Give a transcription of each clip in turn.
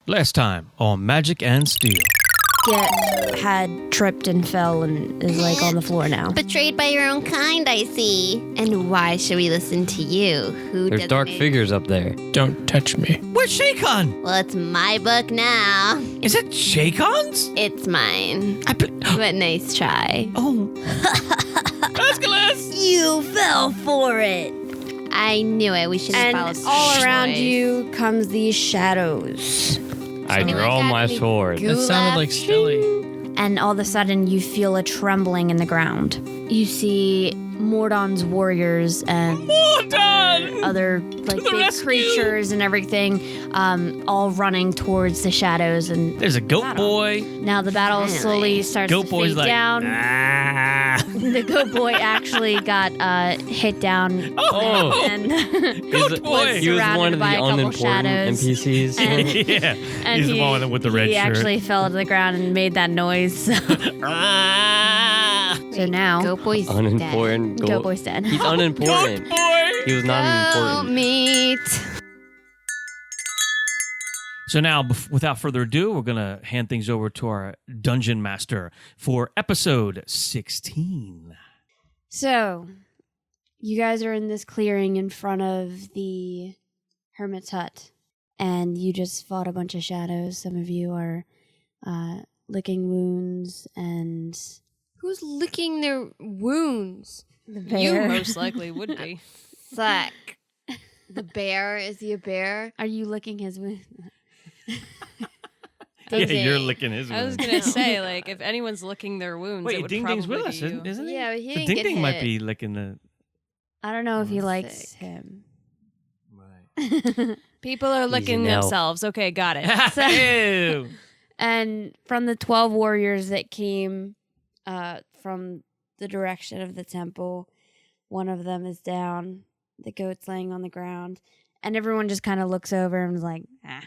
Last time on Magic and Steele. Had tripped and fell and is like on the floor now. Betrayed by your own kind, I see. And why should we listen to you? There's dark figures up there. Don't touch me. Where's Shaycon? Well, it's my book now. Is it Shaycon's? It's mine. But nice try. Oh. Escalus! You fell for it. I knew it. We should have And followed all the around choice. you comes these shadows. I draw my sword. That sounded like Steele. And all of a sudden you feel a trembling in the ground. You see Mordon's warriors and other like big rescue! creatures and everything all running towards the shadows. And There's a goat battle. boy. Now the battle Finally. slowly starts Goat to boy's fade like, down. ah. The goat boy actually got hit down Oh. and Goat boy. He was one surrounded of the by a couple unimportant shadows. NPCs. Yeah. And He's the one with the red he shirt. actually fell to the ground and made that noise. Ah. So now Goat Boy's Unimportant. Goat boy's dead. He's unimportant. Goat boy! He was not dead. Goat important. meat. So now, without further ado, we're going to hand things over to our Dungeon Master for episode 16. So, you guys are in this clearing in front of the hermit's hut, and you just fought a bunch of shadows. Some of you are licking wounds, and Who's licking their wounds? the You bear. most likely would be. Suck. The bear? Is he a bear? Are you licking his wound? Yeah, Ding you're ding. licking his I was wound. going to say, like, if anyone's licking their wounds, it Wait, would Ding probably Ding's with be us, you. isn't he? Yeah, but he So didn't Ding get Ding hit. might be licking the... I don't know if he Oh, likes sick. him. Right. People are licking an elf. themselves. Okay, got it. Ew. And from the 12 warriors that came from the direction of the temple, one of them is down. The goat's laying on the ground. And everyone just kind of looks over and is like, ah.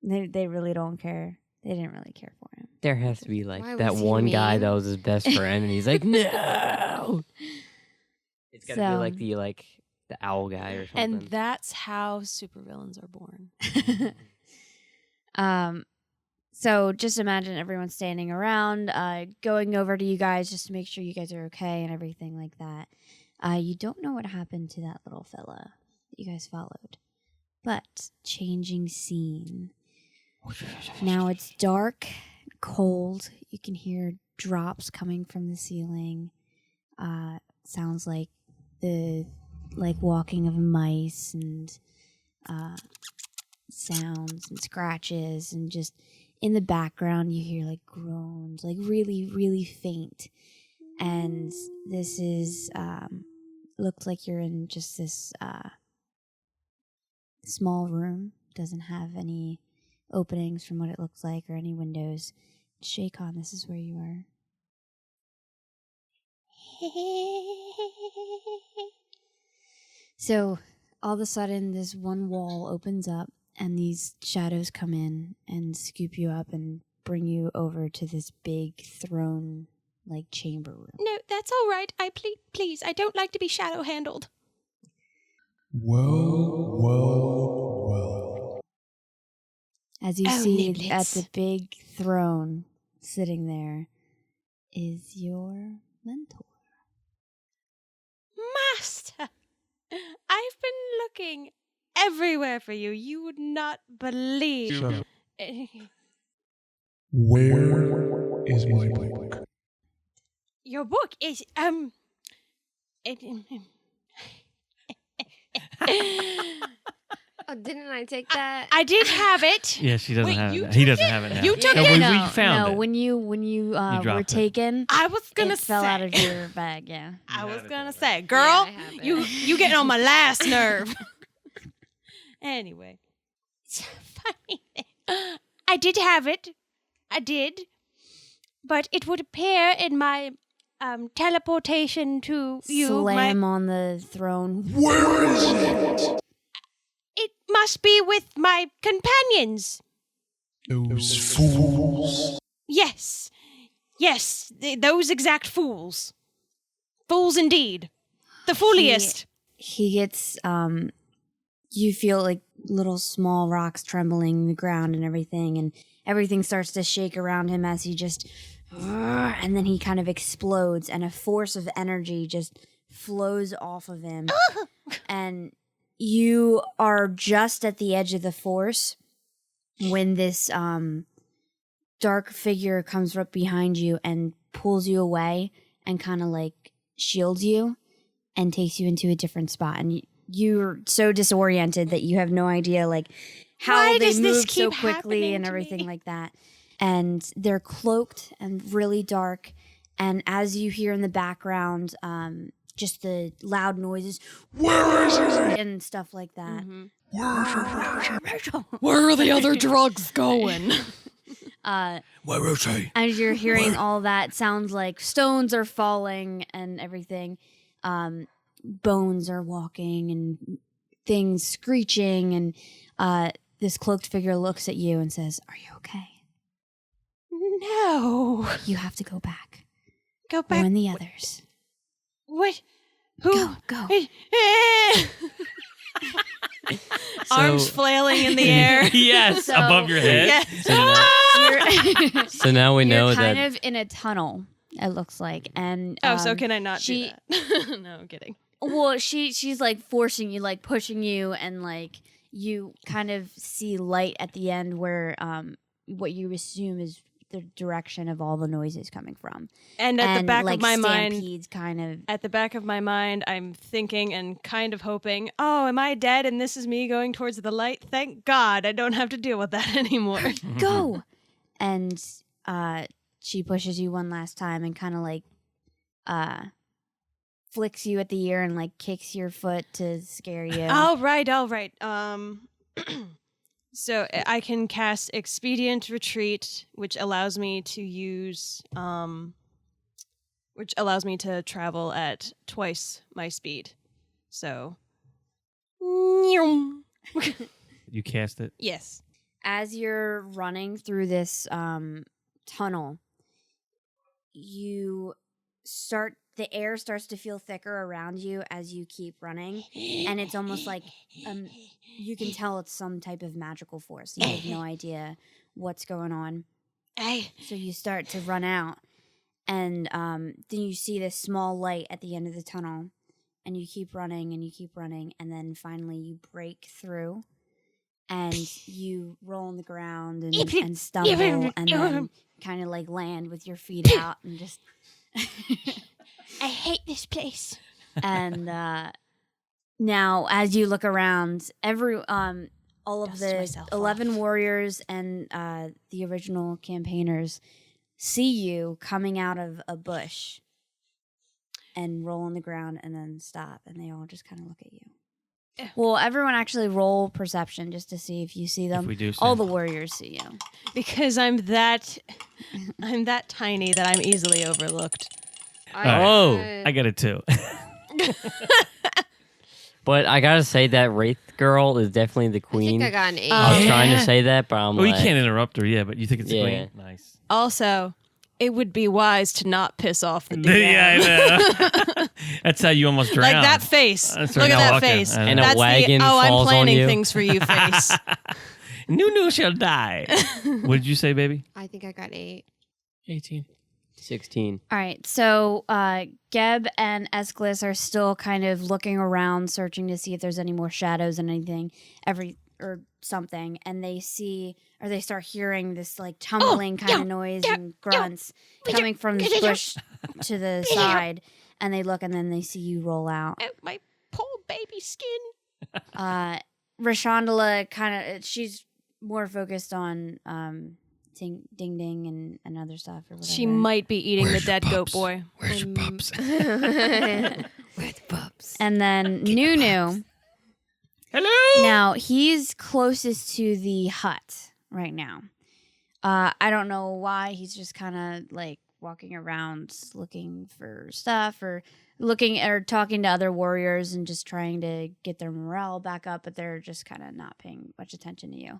They really don't care. They didn't really care for him. There has to be like Why that was he one guy mean? that was his best friend, and he's like, no. It's got to So- be like the owl guy or something. And that's how supervillains are born. So just imagine everyone standing around, going over to you guys just to make sure you guys are okay and everything like that. You don't know what happened to that little fella that you guys followed. But changing scene. Now it's dark, cold. You can hear drops coming from the ceiling. Sounds like the walking of mice and sounds and scratches, and just in the background you hear like groans, like really, really faint. And this is looked like you're in just this small room. Doesn't have any openings from what it looks like or any windows. Shaycon, this is where you are. So all of a sudden this one wall opens up and these shadows come in and scoop you up and bring you over to this big throne like chamber room. No, that's all right. Please, I don't like to be shadow handled. Well. As you Oh, see niblets. at the big throne sitting there is your mentor. Master, I've been looking everywhere for you. You would not believe. Shut up. Where is my book? Your book is Oh, didn't I take that? I did have it. Yeah, she doesn't Wait, have you it. He took doesn't it? have it now. You took No, it? we No, found no, it. when you dropped were it. taken, I was gonna it fell say. out of your bag, yeah. I was it gonna that say, Yeah, girl, I have it. you getting on my last nerve. Anyway, it's funny. I did have it. I did, but it would appear in my teleportation to you. Slam on the throne. Where is it? It must be with my companions. Those fools. Yes, those exact fools. Fools indeed. The fooliest. He gets you feel like little small rocks trembling the ground and everything starts to shake around him as he just, and then he kind of explodes, and a force of energy just flows off of him. And you are just at the edge of the force when this dark figure comes up behind you and pulls you away and kind of like shields you and takes you into a different spot. And you're so disoriented that you have no idea like how Why they does this moved so keep quickly happening and to everything me? like that. And they're cloaked and really dark. And as you hear in the background, just the loud noises, Where is he? and stuff like that. Where are the other drugs going? Where is he? As you're hearing all that, sounds like stones are falling and everything. Bones are walking and things screeching. And this cloaked figure looks at you and says, "Are you okay? No. You have to go back. Go back. Warn the others. What? Who? Go. Arms flailing in the air. Yes, So- above your head. Yes. So now, You're, so now we know you're that. kind of in a tunnel, it looks like. And Oh, so can I not she- do that? No, I'm kidding. Well, she's like forcing you, like pushing you, and like you kind of see light at the end where what you assume is the direction of all the noises coming from. And at the back like of my mind, stampedes kind of. at the back of my mind, I'm thinking and kind of hoping, oh, am I dead and this is me going towards the light? Thank God I don't have to deal with that anymore. Go. And she pushes you one last time and kind of like flicks you at the ear and like kicks your foot to scare you. All right. So I can cast Expedient Retreat, which allows me to use, which allows me to travel at twice my speed. So, You cast it. yes. As you're running through this tunnel, the air starts to feel thicker around you as you keep running, and it's almost like you can tell it's some type of magical force. You have no idea what's going on. So you start to run out, and then you see this small light at the end of the tunnel, and you keep running, and then finally you break through, and you roll on the ground and stumble, and then kind of like land with your feet out and just... I hate this place. And now, as you look around, all of Dust the myself 11 off. warriors and the original campaigners see you coming out of a bush and roll on the ground and then stop, and they all just kind of look at you. Well, everyone actually roll perception just to see if you see them. If we do, All the warriors see you. Because I'm that tiny that I'm easily overlooked. Oh. I got it too. But I gotta say that Wraith girl is definitely the I queen. think I got an 8. I was trying to Yeah. say that, but I'm Well, you like, can't interrupt her, yeah, but you think it's the Yeah. queen? Nice. Also, it would be wise to not piss off the Yeah, DM. I know. That's how you almost drowned. Like that face. That's Look right, at now that walking. face. I know. And a That's wagon the, oh, I'm falls on planning you. things for you face. Nunu shall die. What did you say, baby? I think I got 8. 18. 16. All right, so Geb and Escalus are still kind of looking around, searching to see if there's any more shadows and anything, or something, and they start hearing this like tumbling kind of noise and grunts coming from this bush to the side, and they look, and then they see you roll out. Oh, my poor baby skin. Rashandella kind of, she's more focused on ding ding and other stuff or whatever. She might be eating Where's the dead your goat pups? boy. Where's your pups? Where's the pups? And then Nunu. Hello. Now, he's closest to the hut right now. I don't know why. He's just kind of like walking around looking for stuff or looking or talking to other warriors and just trying to get their morale back up, but they're just kind of not paying much attention to you.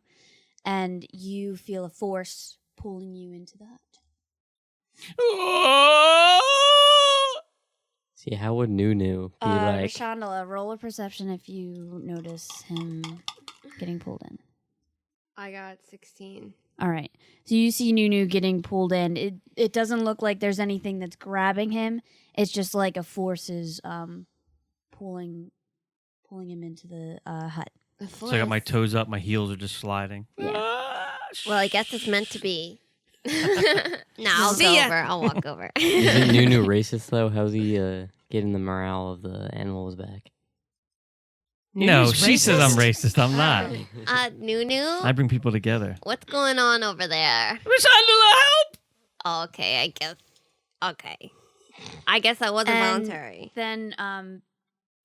And you feel a force pulling you into the hut. See, how would Nunu be like? Rashandella, roll a perception if you notice him getting pulled in. I got 16. All right. So you see Nunu getting pulled in. It doesn't look like there's anything that's grabbing him. It's just like a force is pulling him into the hut. So I got my toes up, my heels are just sliding. Yeah. Well, I guess it's meant to be. No, I'll See go ya. over. I'll walk over. Isn't Nunu racist though? How's he getting the morale of the animals back? No, Nunu's she says I'm racist. racist. I'm not. Nunu, I bring people together. what's going on over there? Rashandella, help! Okay, I guess. Okay. I guess that wasn't And voluntary. Then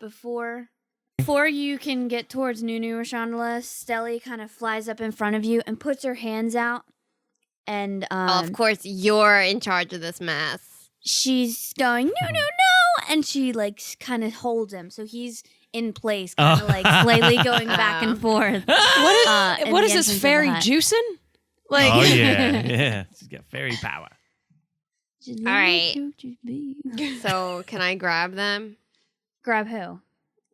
before you can get towards Nunu, Rashandella, Steli kind of flies up in front of you and puts her hands out. And Of course, you're in charge of this mess. she's going, no, no, no. And she like kind of holds him. So he's in place, kind of like slightly going back and forth. What is this fairy juicing? Like, Oh, yeah. She's got fairy power. All right. So, can I grab them? Grab who?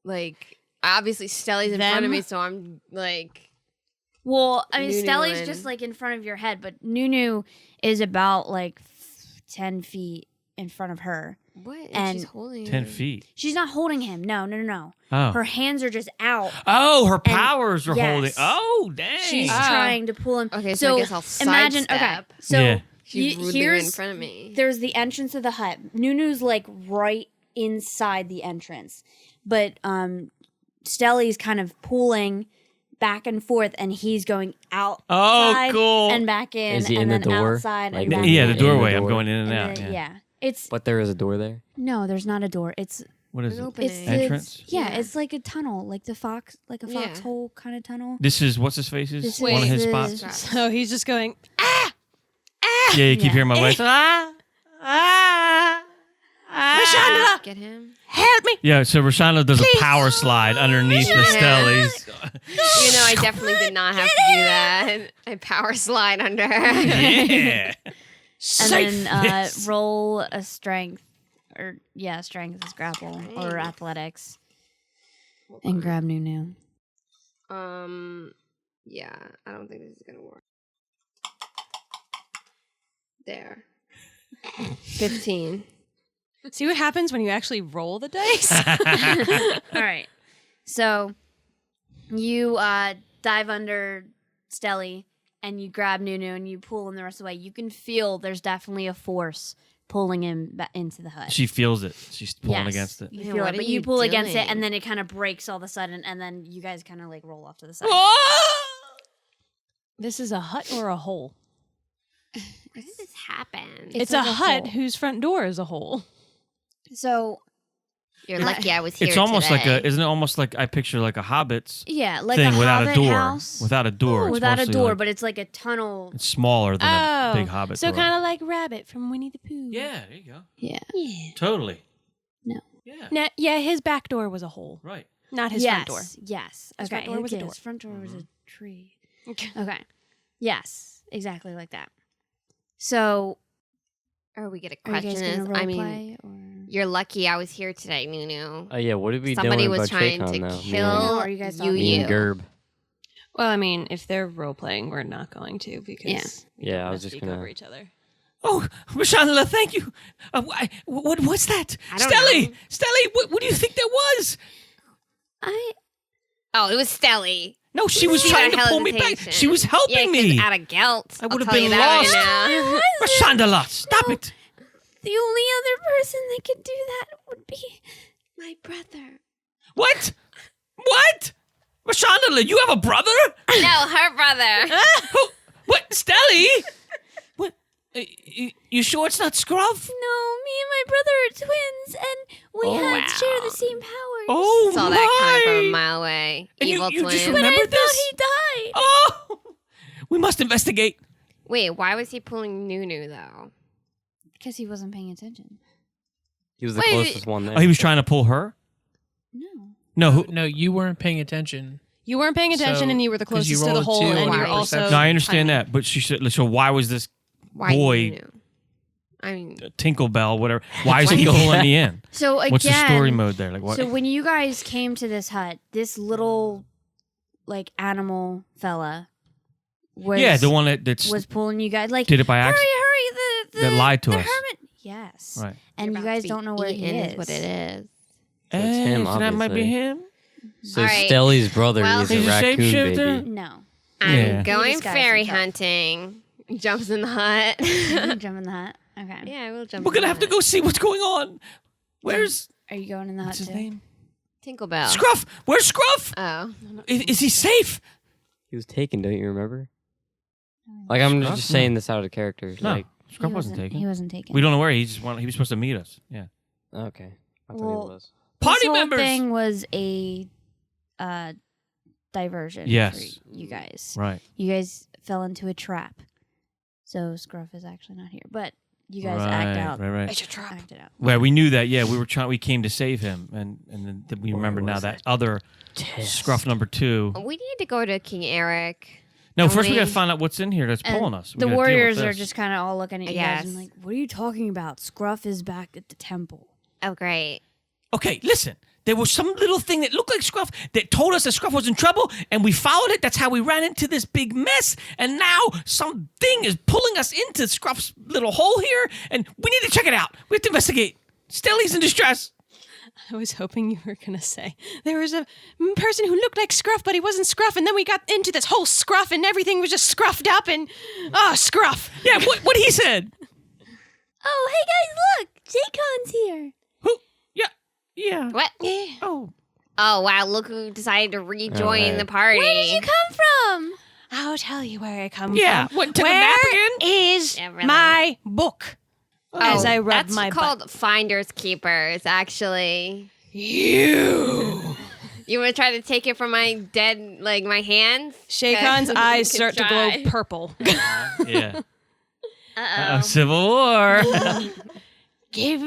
Like, obviously, Stelly's in front of me, so I'm like. Well, I mean, Nunu Stelly's and- just like in front of your head, but Nunu is about like 10 feet in front of her. What? And She's holding 10 him. feet. She's not holding him. No. Oh. Her hands are just out. Oh, her powers are yes. holding. Oh, dang. She's Oh. trying to pull him. Okay, so I guess I'll imagine. Okay, sidestep. so Yeah. She's rudely right in here's front of me. there's the entrance of the hut. Nunu's like right inside the entrance, but Stelly's kind of pulling back and forth, and he's going out. Oh, cool. And back in, Is he and in the then door? outside. Like and back Yeah, the in. doorway. I'm door. going in and out. And then- Yeah. It's But there is a door there. no, there's not a door. It's What is An it? opening. it's Entrance? yeah, Yeah. it's like a tunnel, like a Yeah. foxhole kind of tunnel. This is, what's his face? This One of is his the- spots? so he's just going, Yeah, you keep Yeah. hearing my voice. Rashandella, Get him. help me. Yeah, so Rashandella does a power slide underneath the Stellies. You know, I definitely did not have to do that. I power slide under her. Yeah. And then roll a strength, or strength is grapple or athletics, and grab Nunu. Yeah, I don't think this is gonna work. There. 15. See what happens when you actually roll the dice? All right, so you dive under Stelly and you grab Nunu and you pull him the rest of the way. You can feel there's definitely a force pulling him into the hut. She feels it. She's pulling Yes. against it. You Man, feel what it, are but you you pull against it, doing? and then it kind of breaks all of a sudden, and then you guys kind of like roll off to the side. This is a hut or a hole? How did this happen? It's like a a hut hole. whose front door is a hole. So You're lucky I was here It's almost like today. isn't it almost like I picture like a Hobbit's yeah, like thing a without a Hobbit door. house. Without a door. It's Without a mostly door, like- but it's like a tunnel. it's smaller than a big Hobbit So door. kind of like Rabbit from Winnie the Pooh. Yeah, there you go. Yeah. Yeah. Totally. No. Yeah. Now, yeah, his back door was a hole, Right. not his yes. front door. Yes. His Okay. front door was a door. His front door was a tree. Okay. Okay. Yes. Exactly like that. So, Or we get a are you question guys is, gonna role I mean, play or? you're lucky I was here today, Nunu. Oh yeah, what are we Somebody doing was about trying Chacon to though? kill Are you guys you. talking? Me and Gerb. Well, I mean, if they're role playing, we're not going to because we Yeah, don't I was wanna just speak gonna- over each other. Oh, Rashandella, thank you. What's that? I don't Stelly! know. Stelly, what do you think that was? Oh, it was Stelly. No, she was See trying that to pull me back. hesitation. She was helping Yeah, 'cause me. out of guilt. I I'll would've tell you been that lost. right now. Rashandella, stop it. The only other person that could do that would be My brother. What? What? Rashandella, you have a brother? No, her brother. Who? What? Stelly? What? You sure it's not Scruff? no. Me and my brother are twins, and we Oh, share wow. the same powers. Oh, Saw that coming from a my. mile away. And Evil you just twin. but I remembered thought this? he died Oh, we must investigate. Wait, why was he pulling Nunu though? because he wasn't paying attention. He was the Wait, closest one there. Oh, he was trying to pull her? No. No, who? No, you weren't paying attention. You weren't paying attention, So, and you were the 'cause you closest to the rolled a hole, 2 and on you're your also. No, I understand tiny. that, but she said. So why was this Why Boy. Nunu? I mean, Tinklebell, whatever? Why is he pulling me in? So again, What's the story mode there? Like what? So when you guys came to this hut, this little animal fella was the one that was pulling you guys like did it by accident. hurry That lied to the us. hermit. Yes. Right. And you guys don't know where he is. Is what it is. So it's him, So that might be obviously. him. So All right. Stelly's brother Well- is a He's a raccoon shapeshifter? baby. No. I'm Yeah. going Disguise fairy himself. hunting. Jumps in the hut. Jump in the hut. Okay. Yeah, I will jump. We're in gonna the have to hut. go see what's going on. Where's Are you going in the hut what's his too? name? Tinkerbell. Scruff. Where's Scruff? Oh. Is he safe? He was taken, don't you remember? Like, I'm Scruff? just saying this out of character. No, Like, Scruff He wasn't taken. He wasn't taken. We don't know where he was supposed to meet us. Yeah. okay. I thought Well, he was. Party this whole members. thing was a diversion Yes. for you guys. Right. You guys fell into a trap. So Scruff is actually not here. But you guys right, act out. Right. It's a trap. Act it out. Well, we knew that. Yeah, we came to save him, and then we Or remember now was that it other Test. Scruff number 2. We need to go to King Eric. No, first we Only- gotta find out what's in here that's And pulling us. We the gotta deal with warriors are this. just kind of all looking at you guys and Yes. like, what are you talking about? Scruff is back at the temple. Oh, great. Okay, listen. There was some little thing that looked like Scruff that told us that Scruff was in trouble, and we followed it. That's how we ran into this big mess. And now something is pulling us into Scruff's little hole here, and we need to check it out. We have to investigate. Stelly's in distress. I was hoping you were going to say there was a person who looked like Scruff, but he wasn't Scruff, and then we got into this whole Scruff, and everything was just scruffed up, and Scruff. Yeah, what he said. Oh, hey guys, look! Jaycon's here. Who? Yeah. What? Oh. Oh, wow. Look who decided to rejoin Alright. the party. Where did you come from? I'll tell you where I come Yeah. from. What, took a Where nap again? Mm. is Yeah, really. my book? As I rub that's my called Finders Keepers, actually. You. You want to try to take it from my dead, like my hands? Shaycon's Okay. eyes You start can to glow try. purple. Yeah. Uh-oh. Civil War. Give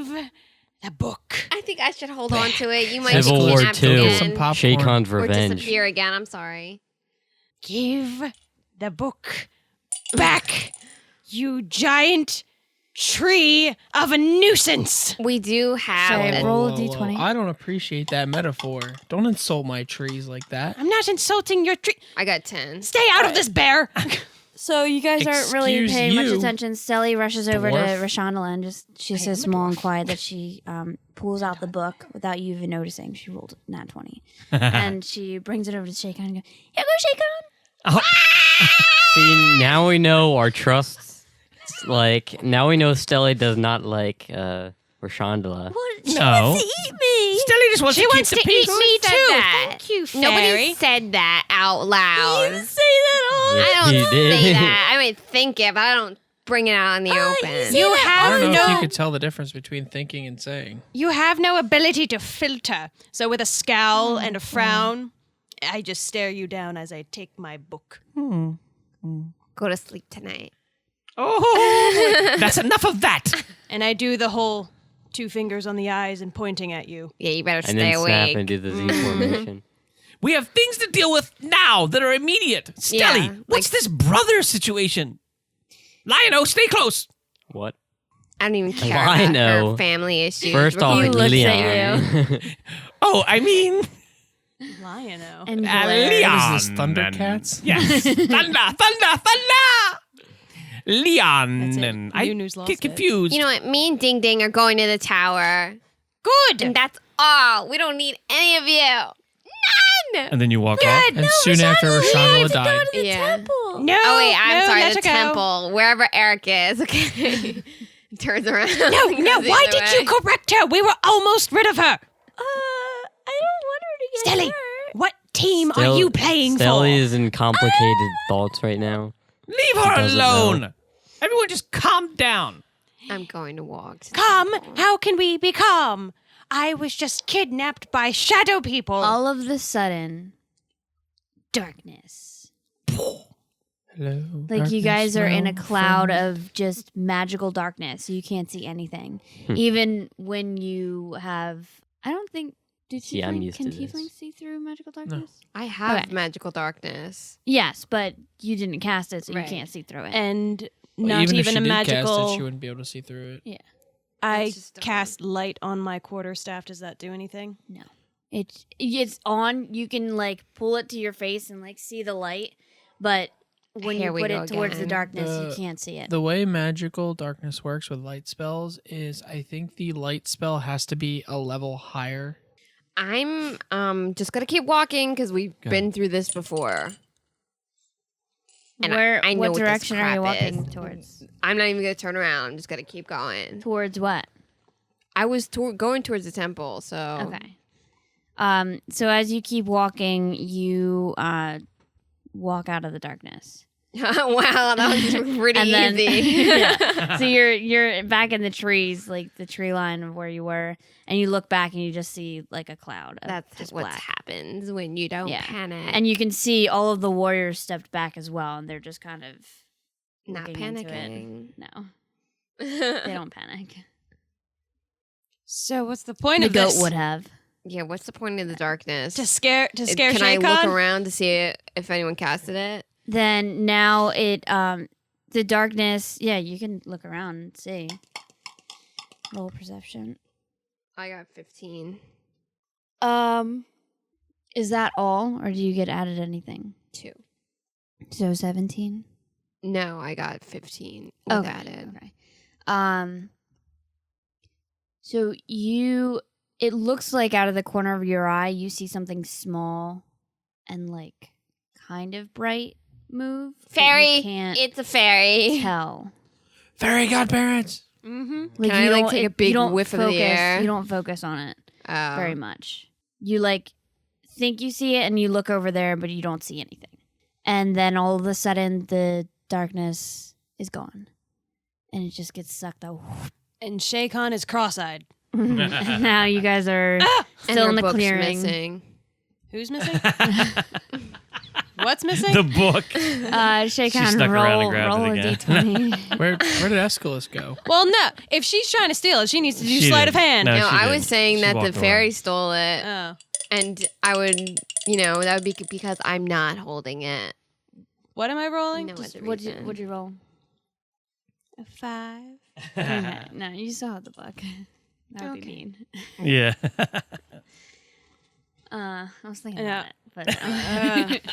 the book. I think I should hold on to it. You might Civil be War kidnapped 2. again. Some popcorn. Shaycon's Or revenge. disappear again. I'm sorry. Give the book back, you giant tree of a nuisance. We do have Sorry, a- roll a d20. I don't appreciate that metaphor. Don't insult my trees like that. I'm not insulting your tree. I got 10. Stay out of this, bear. So you guys aren't really Excuse paying much you, attention. Stelly rushes over to dwarf. Rashandella and she's so small and quiet that she pulls out the book without you even noticing. She rolled nat 20. And she brings it over to Shaycon and goes, here go Shaycon. See, now we know our trusts. Like, now we know Stelly does not like Rashandella. What? She No. wants to eat me. Stelly just wants She to wants keep to the eat peace. me said too. that? Thank you, Nobody fairy. said that out loud. You say that all. Yeah, I don't he say did. that. I might think it, but I don't bring it out in the open. You I have don't know if you no. could tell the difference between thinking and saying. You have no ability to filter. So with a scowl and a frown, I just stare you down as I take my book. Go to sleep tonight. Oh, that's enough of that. And I do the whole 2 fingers on the eyes and pointing at you. Yeah, you better And stay then snap awake. and do the Z formation. We have things to deal with now that are immediate. Stelly, Yeah, what's like- this brother situation? Lion-O, stay close. What? I don't even care Why about no? her family issues. First off, He looks Leon. Oh, I mean, Lion-O. And Leon. Valera. What is this, Thundercats? Yes, thunder. Leon. That's it. And New I News lost get it. confused. You know what? Me and Ding Ding are going to the tower. Good. And that's all. We don't need any of you. None! and then you walk off. And soon after Rashandella died. Yeah. no. Oh, wait, I'm sorry. let The her go. temple. Wherever Eric is. Okay. Turns around. No, Goes no. the Why other did you way. correct her? We were almost rid of her. I don't want her to get Stelly, hurt. what team are you playing Stelly for? is in complicated thoughts right now. Leave her doesn't alone. Everyone just calm down. I'm going to walk. To the Calm? temple. How can we be calm? I was just kidnapped by shadow people. All of the sudden, darkness. Hello. Like you guys are in a darkness, cloud my of just magical darkness. You can't see anything. Even when you have, I don't think. See, I'm used can to this. tieflings see through magical darkness? I have Okay. magical darkness. Yes, but you didn't cast it, so Right. you can't see through it. and Well, not even if even she a did magical. cast it, she wouldn't be able to see through it. I That's just dumb. cast light on my quarterstaff. Does that do anything? No. It's on. You can like pull it to your face and like see the light, but when Here you we put go it towards the again. darkness, you can't see it. The way magical darkness works with light spells is I think the light spell has to be a level higher. I'm just gonna keep walking because we've been through this before. And I know what this direction are you crap walking is. towards? I'm not even gonna turn around. I'm just gonna keep going. Towards what? I was going towards the temple, so Okay. So as you keep walking, you walk out of the darkness. wow, that was pretty And then- easy. Yeah. So you're back in the trees, like the tree line of where you were, and you look back and you just see like a cloud. Of That's just what black. happens when you don't Yeah. panic. And you can see all of the warriors stepped back as well, and they're just kind of not looking into it. panicking. No, they don't panic. So what's the point The of goat this? would have. Yeah, what's the point of the darkness? To scare Can Shay I look Khan? around to see if anyone casted it? Then now the darkness. Yeah, you can look around and see. Roll perception. I got 15. Is that all, or do you get added anything? 2. So 17. No, I got 15 with Okay. added. Okay. So it looks like out of the corner of your eye, you see something small and like kind of bright move. but you Fairy! can't It's a fairy. tell. Fairy godparents. Mm-hmm. Like, Can I, you like, don't- take a you big don't whiff of the focus- air? You don't focus on it Oh. very much. You like think you see it, and you look over there, but you don't see anything. And then all of a sudden, the darkness is gone, and it just gets sucked out. And Shay Khan is cross-eyed. And now you guys are And still her in the book's clearing. missing. Who's missing? What's missing? The book. Shay She Khan, stuck around and roll grabbed it a again. d20. Where did Aeschylus go? Well, no. If she's trying to steal it, she needs to do She sleight did. of hand. No, No, she I didn't. was saying She that the walked fairy away. stole it, Oh. and I would, that would be because I'm not holding it. What am I rolling? No Just- other what'd reason. you roll? A 5. No, you still have the book. That would be mean. Yeah. I was thinking Yeah. about it, but no.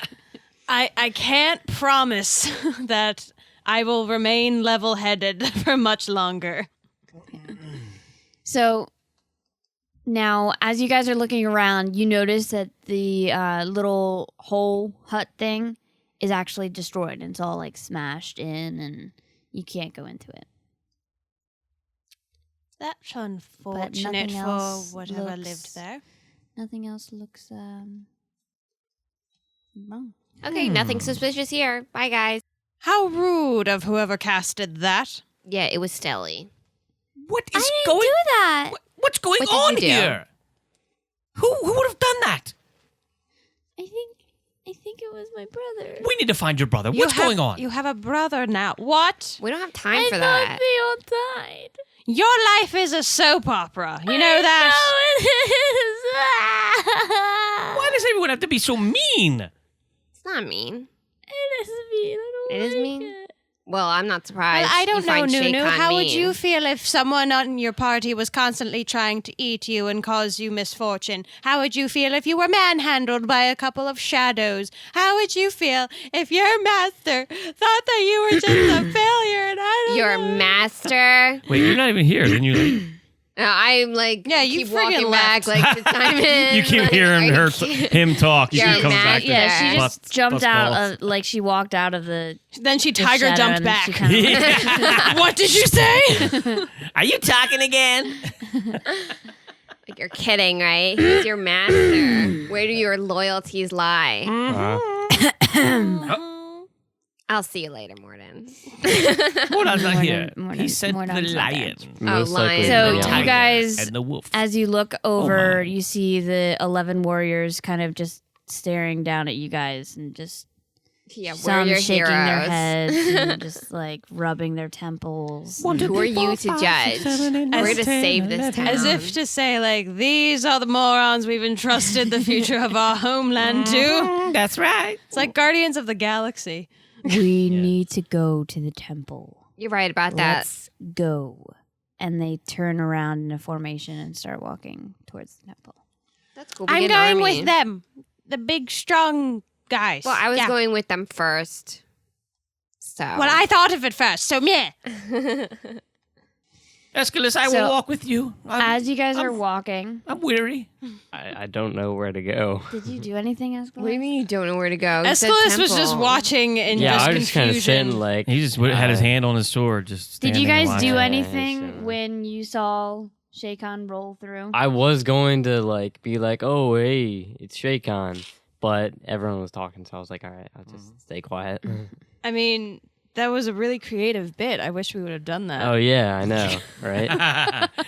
I can't promise that I will remain level-headed for much longer. So now, as you guys are looking around, you notice that the little hole hut thing is actually destroyed, and it's all like smashed in, and you can't go into it. That's unfortunate nothing for else whatever looks- lived there. Nothing else looks wrong. Okay, nothing suspicious here. Bye, guys. How rude of whoever casted that. Yeah, it was Stelly. What I is didn't going? do that. What's going What did on you do? here? Who would have done that? I think it was my brother. We need to find your brother. You What's have- going on? You have a brother now. What? We don't have time I for thought that. they all died. Your life is a soap opera. You know that? Why does everyone have to be so mean? It's not mean. It is mean. I don't It is like mean? it. Well, I'm not surprised. Well, I you don't know, find Shay Nunu. Khan How would mean. you feel if someone on your party was constantly trying to eat you and cause you misfortune? How would you feel if you were manhandled by a couple of shadows? How would you feel if your master thought that you were just a failure and I don't Your know? master? Wait, you're not even here. Didn't you leave? No, I'm like, Yeah, you keep friggin' walking back, like, to time in. You keep like, hearing are her you- him talk. You You're keep coming mad? back. to Yeah, she Yeah. just jumped bust out balls. of, like, she walked out of the Then she the tiger shadow jumped and back. she kinda Yeah. What did you say? Are you talking again? Like, you're kidding, right? He's your master. Where do your loyalties lie? I'll see you later, Morden. Mordan's not here. Morden- He sent the Mordan's not lion. Most likely lion. So the you tiger, guys- and the wolf. As you look over, my. you see the 11 warriors kind of just staring down at you guys and just Yeah, we're some your shaking heroes. their heads and just like rubbing their temples. Who are you to judge? We're to save this town. As if to say, like, these are the morons we've entrusted the future of our homeland to. That's right. It's like Guardians of the Galaxy. We need to go to the temple. You're right about that. Let's go. And they turn around in a formation and start walking towards the temple. That's cool. I'm going with them. The big, strong guys. Well, I was going with them first. So. Well, I thought of it first, so meh. Aeschylus, I So, will walk with you. As you guys are walking, I'm weary. I don't know where to go. did you do anything, Aeschylus? What do you mean you don't know where to go? You said Aeschylus was just temple. watching in Yeah, just I was just kind of confusion. sitting like. He just had his hand on his sword, just Did you standing and guys do watching. anything sure. when you saw Shaycon roll through? I was going to like be like, oh hey, it's Shaycon, but everyone was talking, so I was like, all right, I'll just stay quiet. I mean, that was a really creative bit. I wish we would have done that. Oh yeah, I know, right?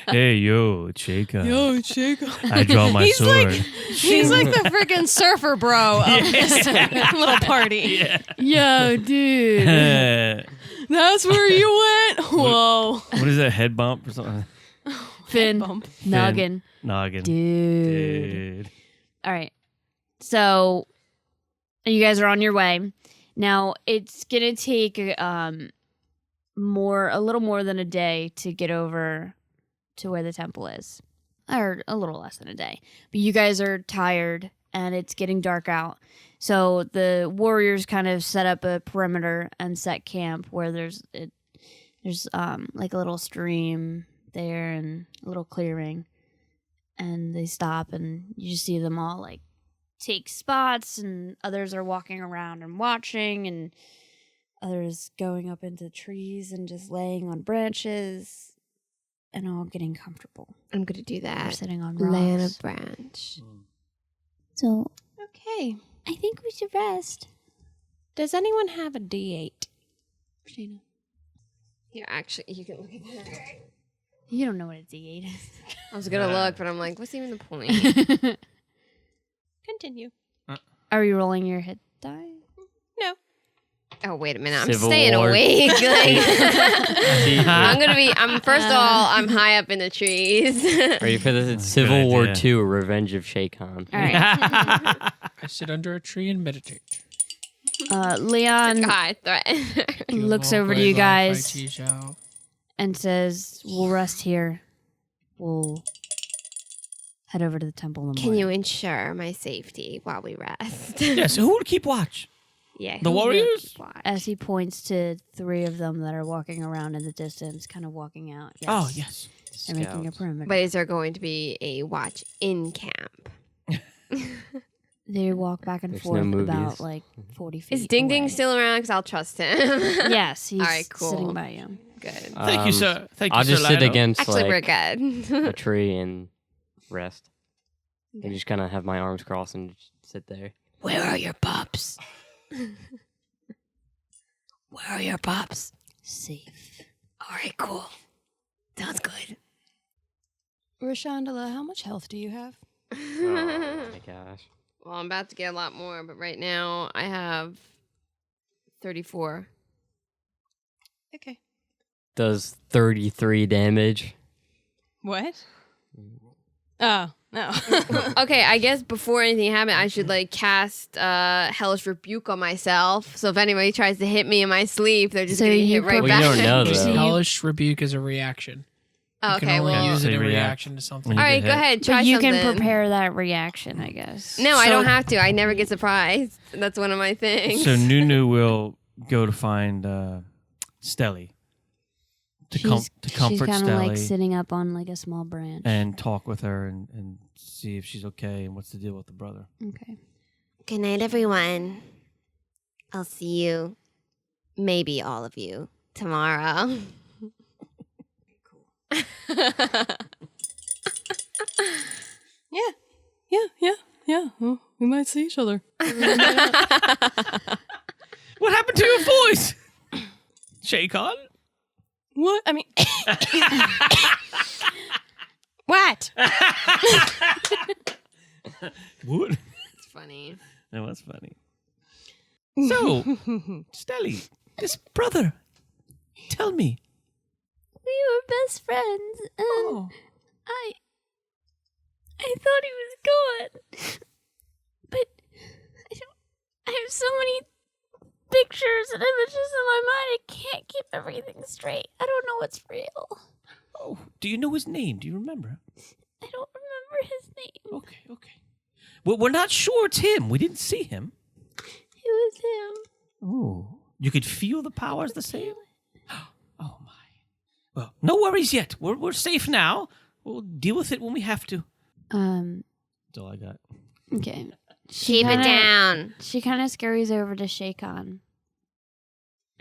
Hey, yo, it's Shayka. Shaycon. I draw my He's sword. He's like the freaking surfer bro of this little party. Yo, dude. That's where you went. Whoa. What is that, head bump or something? Finn. Bump. Noggin. Noggin. Dude. Dude. All right. So you guys are on your way. Now it's gonna take a little more than a day to get over to where the temple is. Or a little less than a day. But you guys are tired and it's getting dark out. So the warriors kind of set up a perimeter and set camp where there's like a little stream there and a little clearing. And they stop and you just see them all like take spots, and others are walking around and watching, and others going up into trees and just laying on branches and all getting comfortable. I'm going to do They're that. sitting on Lay on a rocks. branch. So Okay. I think we should rest. Does anyone have a D8? Shayna. Yeah, actually, you can look at that. You don't know what a D8 is. I was going to look, but I'm like, what's even the point? Continue. Are you rolling your hit die? No. Oh, wait a minute. I'm Civil staying War. awake. Like, I'm first of all, I'm high up in the trees. ready for this. It's Good Civil War idea. II: Revenge of Shaycon. All right. I sit under a tree and meditate. Leon God, threaten. looks over to you guys and says, "We'll rest here. We'll head over to the temple in the Can morning." you ensure my safety while we rest? Yeah, so who will keep watch? Yeah. The warriors? As he points to three of them that are walking around in the distance, kind of walking out. Yes. Oh, yes. They're making a perimeter. But is there going to be a watch in camp? They walk back and There's forth no movies. about like 40 feet. Is Ding Ding away. still around? Because I'll trust him. Yes, he's All right, cool. sitting by you. Good. Thank you, sir. Thank you, I'll sir. just sit Lionel. against Actually, we're like good. a tree and rest. And just kind of have my arms crossed and just sit there. Where are your pups? Where are your pups? Safe. All right, cool. Sounds good. Rashandella, how much health do you have? Oh my gosh. Well, I'm about to get a lot more, but right now I have 34. Okay. Does 33 damage. What? Oh, no. Okay, I guess before anything happened, I should like cast Hellish Rebuke on myself. So if anybody tries to hit me in my sleep, they're just So gonna you hit right Well, back. you don't know, Just though. Hellish Rebuke is a reaction. Oh, You can okay, only well, use it They in react. reaction to something. When all you right, get go hit. ahead, try But you something. can prepare that reaction, I guess. No, I So- don't have to. I never get surprised. That's one of my things. So Nunu will go to find Stelly to She's comfort kind of Stelly like sitting up on like a small branch. and talk with her and see if she's okay and what's the deal with the brother. Okay. Good night, everyone. I'll see you, maybe all of you, tomorrow. Yeah. Well, we might see each other. What happened to your voice? Shaycon? What? I mean, what? What? It's funny. That was funny. So, Stelly, this brother, tell me. We were best friends, and Oh. I thought he was gone, but I have so many pictures and images in my mind. I can't keep everything straight. I don't know what's real. Oh, do you know his name? Do you remember? I don't remember remember his name. Okay. Well, we're not sure it's him. We didn't see him. It was him. Oh, you could feel the powers the same? Oh, my. Well, no worries yet. We're safe now. We'll deal with it when we have to. That's all I got. Okay. Keep it down. She kind of scurries over to Shaycon.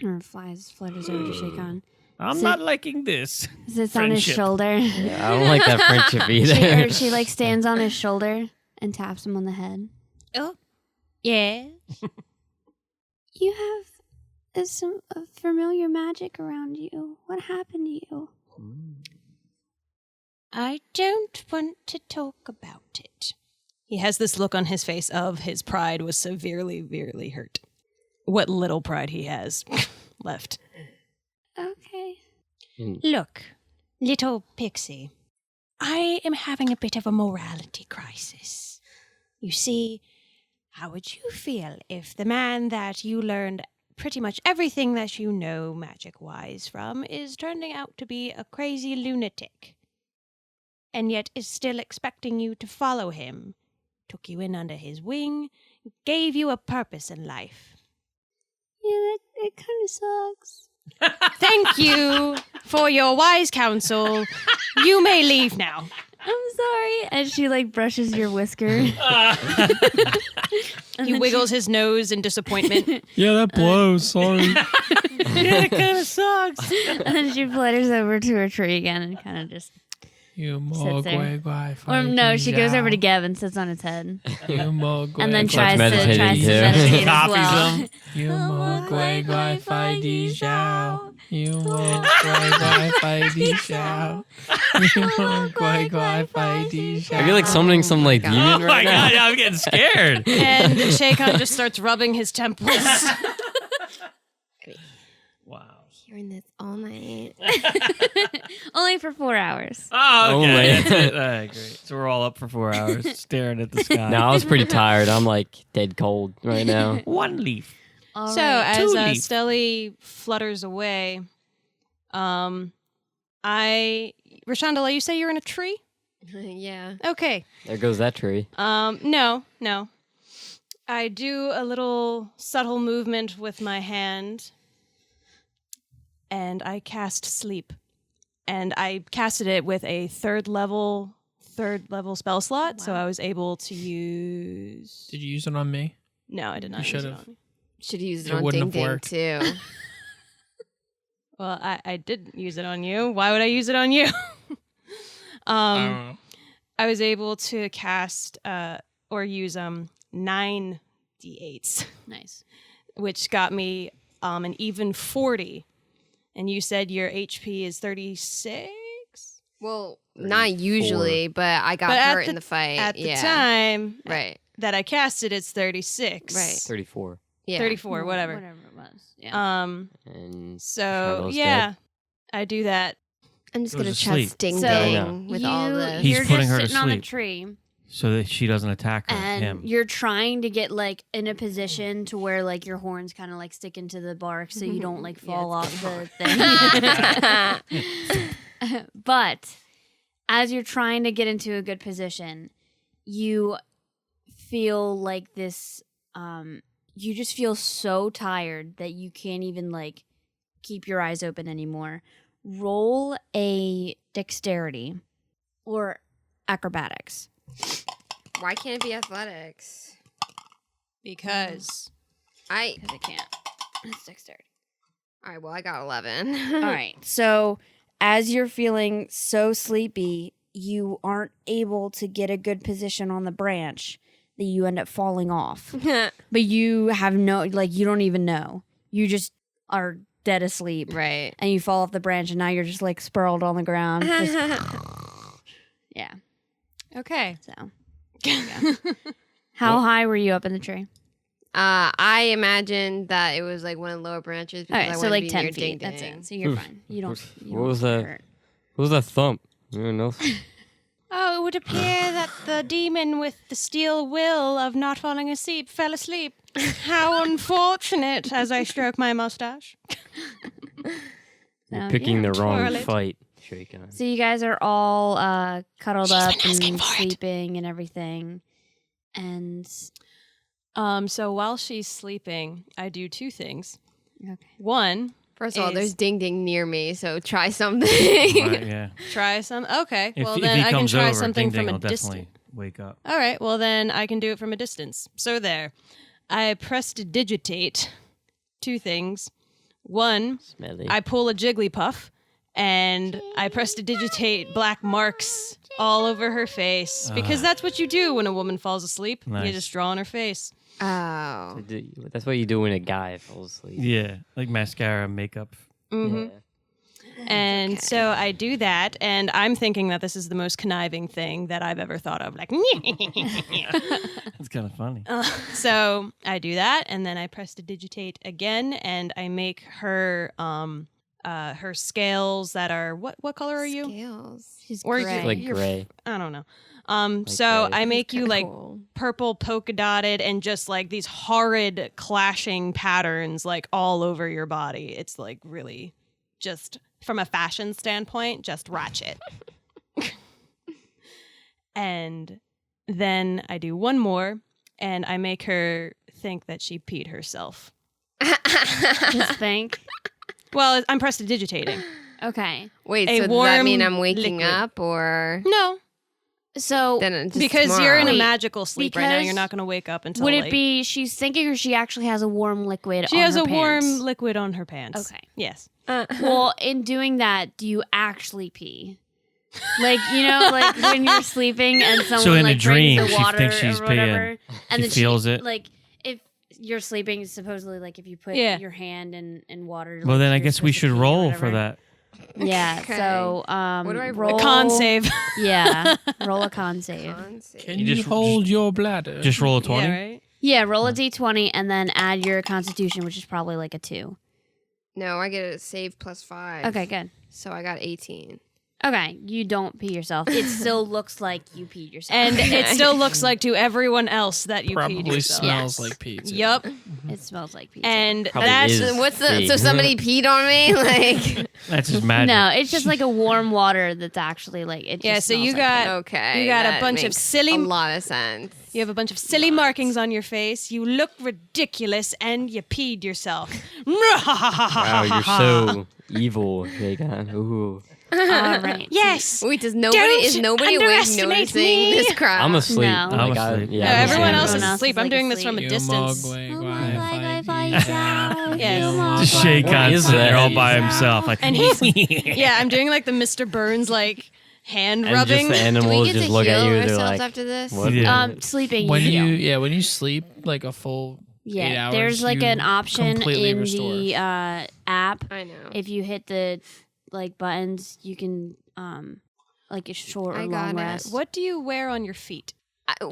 Or flutters over to Shaycon. I'm not liking this. Sits on his Friendship. shoulder. Yeah, I don't like that friendship either. She like stands on his shoulder and taps him on the head. Oh, yeah. You have some familiar magic around you. What happened to you? I don't want to talk about it. He has this look on his face of his pride was severely, severely hurt. What little pride he has left. Okay. Look, little pixie, I am having a bit of a morality crisis. You see, how would you feel if the man that you learned pretty much everything that you know magic-wise from is turning out to be a crazy lunatic, and yet is still expecting you to follow him, took you in under his wing, gave you a purpose in life? Yeah, that kind of sucks. Thank you for your wise counsel. You may leave now. I'm sorry. And she like brushes your whisker. He wiggles his nose in disappointment. Yeah, that blows. Sorry. Yeah, it kind of sucks. And then she flutters over to her tree again and kind of just You sits there. mogwai. Or no, she goes over to Gavin, sits on his head, You mogwai. and then It's tries like to meditating, too. meditate as Copies well. him. You mogwai gwai fai di xiao. You mogwai gwai fai di xiao. You mogwai gwai fai di xiao. I feel like summoning some like demon Oh, my right now. God. I'm getting scared. And Shaycon just starts rubbing his temples. Wow. Hearing this all night. Only for 4 hours. Oh, okay. Only. That's it. All right, great. So we're all up for 4 hours staring at the sky. No, I was pretty tired. I'm like dead cold right now. One leaf. All So right. as Two-leaf. Stelle flutters away, Rashandella, you say you're in a tree? Yeah. Okay. There goes that tree. No. I do a little subtle movement with my hand, and I cast sleep. And I casted it with a third level spell slot, so I was able to use. Did you use it on me? No, I did not. You use it should've. on me. Should have used it It on wouldn't Ding have Ding worked. too. Well, I didn't use it on you. Why would I use it on you? I don't know. I was able to cast or use 9 d8s, Nice. which got me an even 40. And you said your HP is 36? Well, not usually, but I got But at hurt the- in the fight. At the yeah. time Right. that I cast it, it's 36. Right. 34. Yeah. 34, whatever. Whatever it was. Yeah. And So, Charlotte's yeah, dead. I do that. I'm just Goes going to to trust sleep. Ding So Ding with all this. He's you're putting just her to sitting on a sleep. tree, So that she doesn't attack her, and him. you're trying to get like in a position to where like your horns kind of like stick into the bark, so you don't like fall off the thing. But as you're trying to get into a good position, you feel like this. You just feel so tired that you can't even like keep your eyes open anymore. Roll a dexterity or acrobatics. Why can't it be athletics? Because I Because it can't. It's dexterity. All right, well, I got 11. All right. So as you're feeling so sleepy, you aren't able to get a good position on the branch that you end up falling off. But you have no, like, you don't even know. You just are dead asleep. Right. And you fall off the branch, and now you're just like sprawled on the ground. Just, yeah. okay. So there you go. How high were you up in the tree? I imagined that it was like one of the lower branches because All I right, so wanted like to be 10 near feet. Ding That's Ding. it. So you're Oof. fine. You don't. What was that? hurt. What was that thump? Anyone else? Oh, it would appear that the demon with the steel will of not falling asleep fell asleep. How unfortunate, as I stroke my mustache. You're So, picking yeah. the wrong twirl it. fight. Shaken. So you guys are all cuddled up and sleeping and everything. And So while she's sleeping, I do two things. okay. One, First of all, is- there's ding ding near me, so try something. Right, yeah. try some. Okay, If, well if then he I can comes try over, something Ding Ding from a will distance. definitely wake up. All right, well then I can do it from a distance. So there, I prestidigitate two things. One, Smelly. I pull a Jigglypuff, and I prestidigitate black marks all over her face because that's what you do when a woman falls asleep. Nice. You just draw on her face. Oh. That's what you do when a guy falls asleep. Yeah, like mascara, makeup. Mm-hmm. Yeah. And so I do that, and I'm thinking that this is the most conniving thing that I've ever thought of. Like, It's kind of funny. so I do that, and then I prestidigitate again, and I make her her scales that are what color are you? Scales. She's Or you- gray. Like You're- gray. I don't know. So gray. I make you like Cool. purple polka dotted and just like these horrid clashing patterns like all over your body. It's like really just from a fashion standpoint, just ratchet. And then I do one more and I make her think that she peed herself. Just think. Well, I'm prestidigitating. Okay. Wait, A so does that mean warm I'm waking liquid. up or No, So then it's just because tomorrow? you're in a Wait, magical sleep right now. because You're not going to wake up until would like, it be she's thinking or she actually has a warm liquid She on has her a warm pants? liquid on her pants. Okay. Yes. Well, in doing that, do you actually pee? Like, you know, like when you're sleeping and someone So in a like dream, brings the she water thinks she's or whatever, peeing. and She then feels it. Like if you're sleeping, supposedly, like if you put Yeah. your hand in water. Well, like, then I you're guess we supposed to should pee or roll for whatever. that. Yeah. Okay. So What do I roll Con save. Yeah, roll a con save. Can You you, just- hold your bladder? Just roll a 20. Yeah, right? Yeah, roll a d20 and then add your Constitution, which is probably like a 2. No, I get a save +5. Okay, good. So I got 18. Okay, you don't pee yourself. It still looks like you peed yourself. And it still looks like to everyone else that you peed Probably yourself. smells Yes. like pizza. Yup. It smells like pee. too. And Probably that's is. What's the? Pee. So somebody peed on me? Like, That's just magic. No, it's just like a warm water that's actually like it. Yeah, just so you smells like got- okay, You got a that bunch of makes silly- a lot of sense. you have a bunch of silly markings on your face. You look ridiculous, and you peed yourself. Wow, you're so evil, Shaken. Ooh. pee. All right. Yes. Wait, is nobody awake underestimate noticing me. this crap? I'm asleep. No. Oh my I'm God. asleep. Yeah, No, I'm everyone asleep. else is Everyone else asleep. is, I'm like, doing this from a asleep. distance. Yes. Just shake on is sitting there that? all by himself. Like, And he's yeah, I'm doing like the Mr. Burns like hand And rubbing. just the Do we animals get just to look heal at you. They're ourselves like, after this? what? Yeah. Sleeping. When heal. when you sleep like a full 8 Yeah, hours, there's like you an option completely in restore. the app. I know. If you hit the like buttons, you can like a short or I got long it. rest. What do you wear on your feet?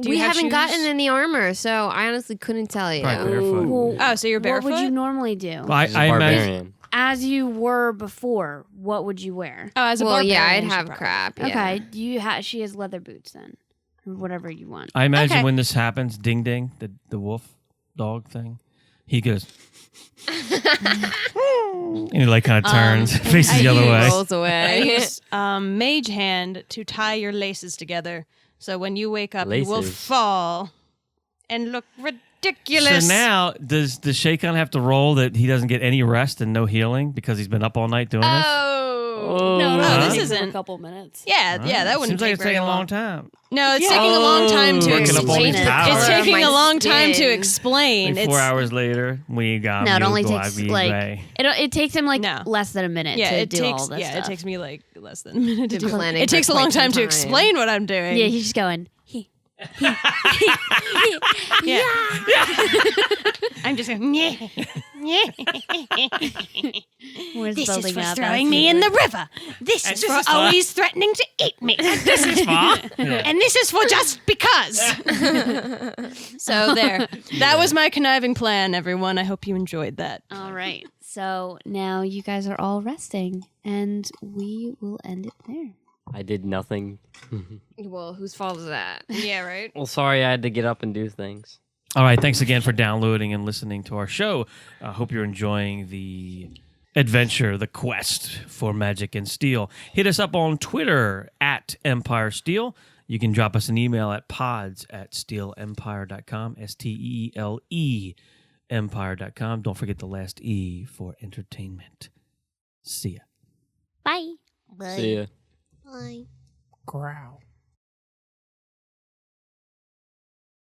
We you have haven't gotten shoes? any armor, so I honestly couldn't tell you. Probably barefoot. Well, Oh, so you're barefoot? what would you normally do? Well, He's a I imagine. barbarian. As you were before, what would you wear? Oh, as a Well, yeah, barbarian, I'd you have should crap. Yeah. Okay, you she has leather boots then, or whatever you want. I imagine Okay. when this happens, Ding Ding, the wolf dog thing, he goes, and he like kind of turns, faces the other way. Rolls I away. use mage hand to tie your laces together. So when you wake up, you will Laces. fall and look ridiculous. So now, does Shaycon have to roll that he doesn't get any rest and no healing because he's been up all night doing this? Oh. No, no, this takes isn't- a couple minutes. yeah, yeah, that wouldn't Seems like take it's very taking a long. long time. No, it's taking a long time to Working up all explain. these It's powers. It's Color of taking my a long time to skin. explain. Like 4 hours later, we got No, it you only go takes Ivy like Way. it takes him like No. less than a minute Yeah, to it do takes all this it stuff. takes me like less than a minute to Been do. planning It for takes a quite long some time to time. explain what I'm doing. Yeah, he's just going. yeah. I'm just going. Where's This is building for up throwing as me he in the goes. river. This is this for is for- always threatening to eat me. This is far. And this is for just because. So there. That was my conniving plan, everyone. I hope you enjoyed that. All right. So now you guys are all resting, and we will end it there. I did nothing. Well, whose fault is that? Yeah, right. Well, sorry, I had to get up and do things. All right, thanks again for downloading and listening to our show. I hope you're enjoying the adventure, the quest for Magic and Steele. Hit us up on Twitter at Empire Steele. You can drop us an email at pods@SteeleEmpire.com, STEELE Empire.com. Don't forget the last E for entertainment. See ya. Bye. See ya. Bye. Growl.